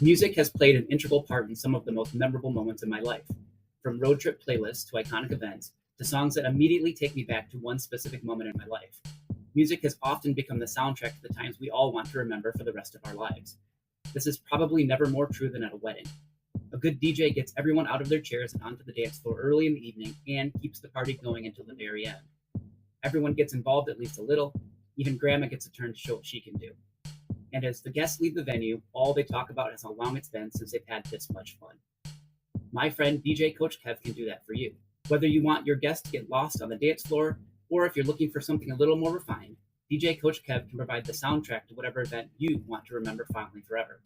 Music has played an integral part in some of the most memorable moments in my life, from road trip playlists to iconic events to songs that immediately take me back to one specific moment in my life. Music has often become the soundtrack to the times we all want to remember for the rest of our lives. This is probably never more true than at a wedding. A good DJ gets everyone out of their chairs and onto the dance floor early in the evening and keeps the party going until the very end. Everyone gets involved at least a little, even Grandma gets a turn to show what she can do. And as the guests leave the venue, all they talk about is how long it's been since they've had this much fun. My friend DJ Coach Kev can do that for you. Whether you want your guests to get lost on the dance floor, or if you're looking for something a little more refined, DJ Coach Kev can provide the soundtrack to whatever event you want to remember fondly forever.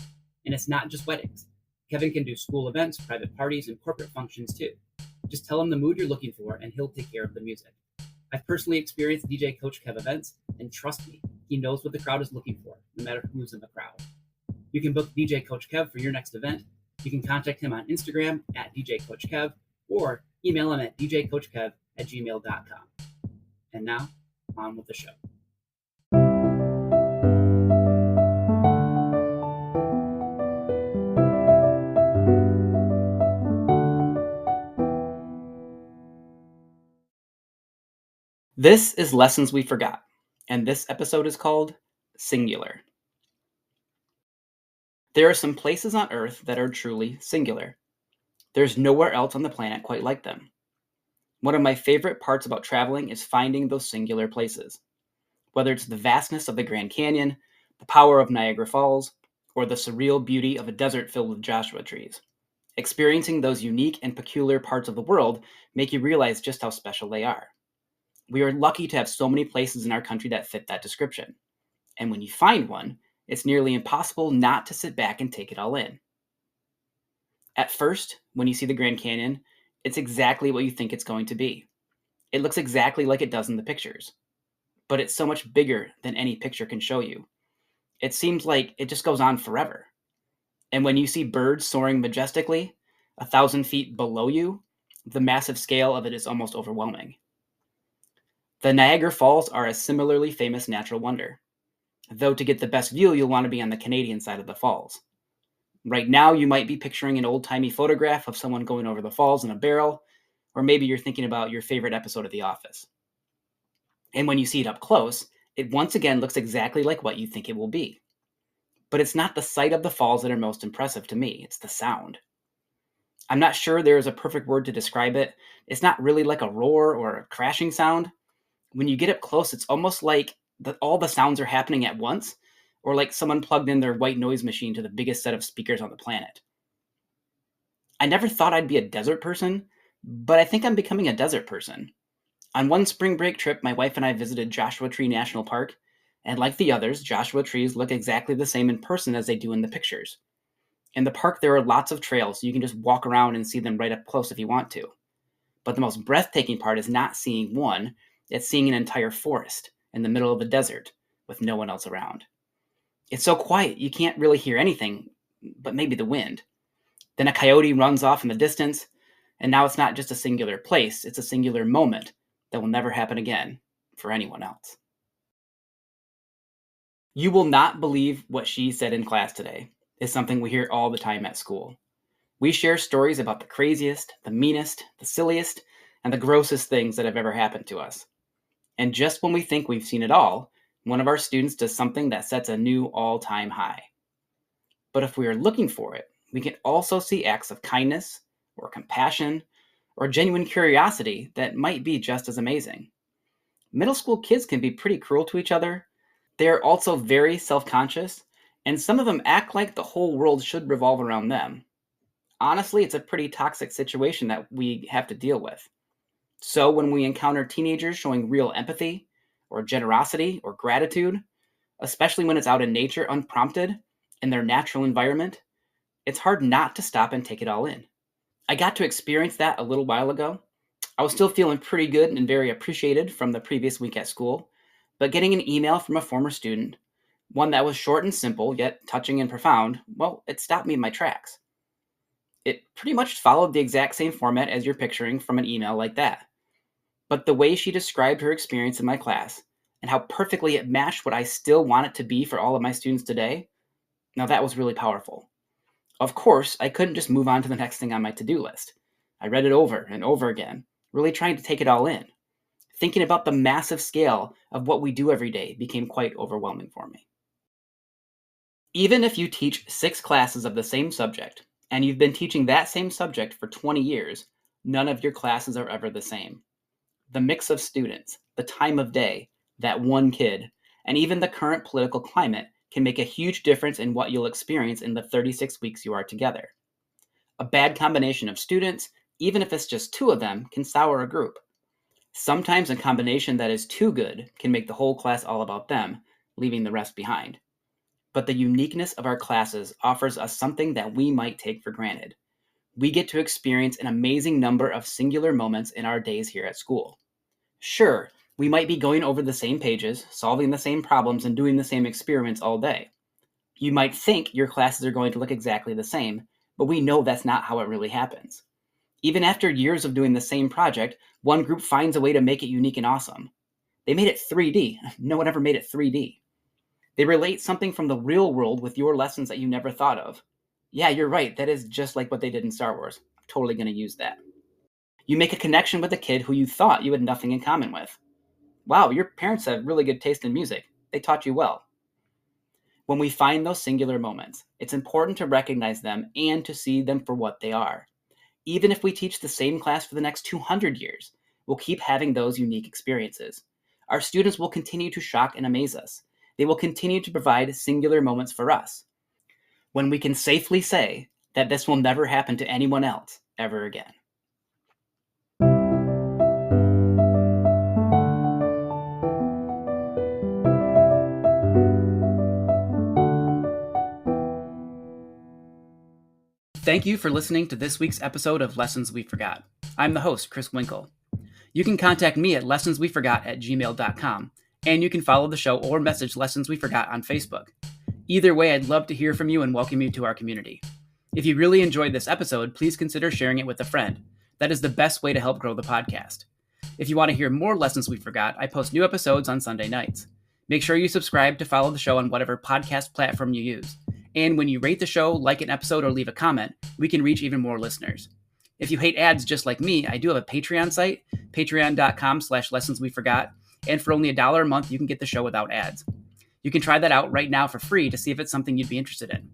And it's not just weddings. Kevin can do school events, private parties, and corporate functions too. Just tell him the mood you're looking for, and he'll take care of the music. I've personally experienced DJ Coach Kev events, and trust me, he knows what the crowd is looking for, no matter who's in the crowd. You can book DJ Coach Kev for your next event. You can contact him on Instagram at DJ Coach Kev, or email him at djcoachkev@gmail.com. And now, on with the show. This is Lessons We Forgot, and this episode is called Singular. There are some places on Earth that are truly singular. There's nowhere else on the planet quite like them. One of my favorite parts about traveling is finding those singular places. Whether it's the vastness of the Grand Canyon, the power of Niagara Falls, or the surreal beauty of a desert filled with Joshua trees. Experiencing those unique and peculiar parts of the world make you realize just how special they are. We are lucky to have so many places in our country that fit that description. And when you find one, it's nearly impossible not to sit back and take it all in. At first, when you see the Grand Canyon, it's exactly what you think it's going to be. It looks exactly like it does in the pictures. But it's so much bigger than any picture can show you. It seems like it just goes on forever. And when you see birds soaring majestically, 1,000 feet below you, the massive scale of it is almost overwhelming. The Niagara Falls are a similarly famous natural wonder. Though to get the best view, you'll want to be on the Canadian side of the falls. Right now, you might be picturing an old-timey photograph of someone going over the falls in a barrel, or maybe you're thinking about your favorite episode of The Office. And when you see it up close, it once again looks exactly like what you think it will be. But it's not the sight of the falls that are most impressive to me, it's the sound. I'm not sure there is a perfect word to describe it. It's not really like a roar or a crashing sound. When you get up close, it's almost like all the sounds are happening at once, or like someone plugged in their white noise machine to the biggest set of speakers on the planet. I never thought I'd be a desert person, but I think I'm becoming a desert person. On one spring break trip, my wife and I visited Joshua Tree National Park, and like the others, Joshua trees look exactly the same in person as they do in the pictures. In the park, there are lots of trails, so you can just walk around and see them right up close if you want to. But the most breathtaking part is not seeing one, it's seeing an entire forest in the middle of the desert with no one else around. It's so quiet, you can't really hear anything, but maybe the wind. Then a coyote runs off in the distance, and now it's not just a singular place, it's a singular moment that will never happen again for anyone else. You will not believe what she said in class today is something we hear all the time at school. We share stories about the craziest, the meanest, the silliest, and the grossest things that have ever happened to us. And just when we think we've seen it all, one of our students does something that sets a new all-time high. But if we are looking for it, we can also see acts of kindness, or compassion, or genuine curiosity that might be just as amazing. Middle school kids can be pretty cruel to each other. They are also very self-conscious, and some of them act like the whole world should revolve around them. Honestly, it's a pretty toxic situation that we have to deal with. So when we encounter teenagers showing real empathy, or generosity, or gratitude, especially when it's out in nature unprompted, in their natural environment, it's hard not to stop and take it all in. I got to experience that a little while ago. I was still feeling pretty good and very appreciated from the previous week at school, but getting an email from a former student, one that was short and simple, yet touching and profound, well, it stopped me in my tracks. It pretty much followed the exact same format as you're picturing from an email like that. But the way she described her experience in my class, and how perfectly it matched what I still want it to be for all of my students today, now that was really powerful. Of course, I couldn't just move on to the next thing on my to-do list. I read it over and over again, really trying to take it all in. Thinking about the massive scale of what we do every day became quite overwhelming for me. Even if you teach 6 classes of the same subject, and you've been teaching that same subject for 20 years, none of your classes are ever the same. The mix of students, the time of day, that one kid, and even the current political climate can make a huge difference in what you'll experience in the 36 weeks you are together. A bad combination of students, even if it's just 2 of them, can sour a group. Sometimes a combination that is too good can make the whole class all about them, leaving the rest behind. But the uniqueness of our classes offers us something that we might take for granted. We get to experience an amazing number of singular moments in our days here at school. Sure, we might be going over the same pages, solving the same problems, and doing the same experiments all day. You might think your classes are going to look exactly the same, but we know that's not how it really happens. Even after years of doing the same project, one group finds a way to make it unique and awesome. They made it 3D. No one ever made it 3D. They relate something from the real world with your lessons that you never thought of. Yeah, you're right. That is just like what they did in Star Wars. I'm totally going to use that. You make a connection with a kid who you thought you had nothing in common with. Wow, your parents have really good taste in music. They taught you well. When we find those singular moments, it's important to recognize them and to see them for what they are. Even if we teach the same class for the next 200 years, we'll keep having those unique experiences. Our students will continue to shock and amaze us. They will continue to provide singular moments for us. When we can safely say that this will never happen to anyone else ever again. Thank you for listening to this week's episode of Lessons We Forgot. I'm the host, Chris Winkle. You can contact me at lessonsweforgot@gmail.com, and you can follow the show or message Lessons We Forgot on Facebook. Either way, I'd love to hear from you and welcome you to our community. If you really enjoyed this episode, please consider sharing it with a friend. That is the best way to help grow the podcast. If you want to hear more Lessons We Forgot, I post new episodes on Sunday nights. Make sure you subscribe to follow the show on whatever podcast platform you use. And when you rate the show, like an episode, or leave a comment, we can reach even more listeners. If you hate ads just like me, I do have a Patreon site, patreon.com/lessonsweforgot, and for only $1 a month, you can get the show without ads. You can try that out right now for free to see if it's something you'd be interested in.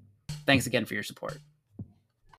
Thanks again for your support.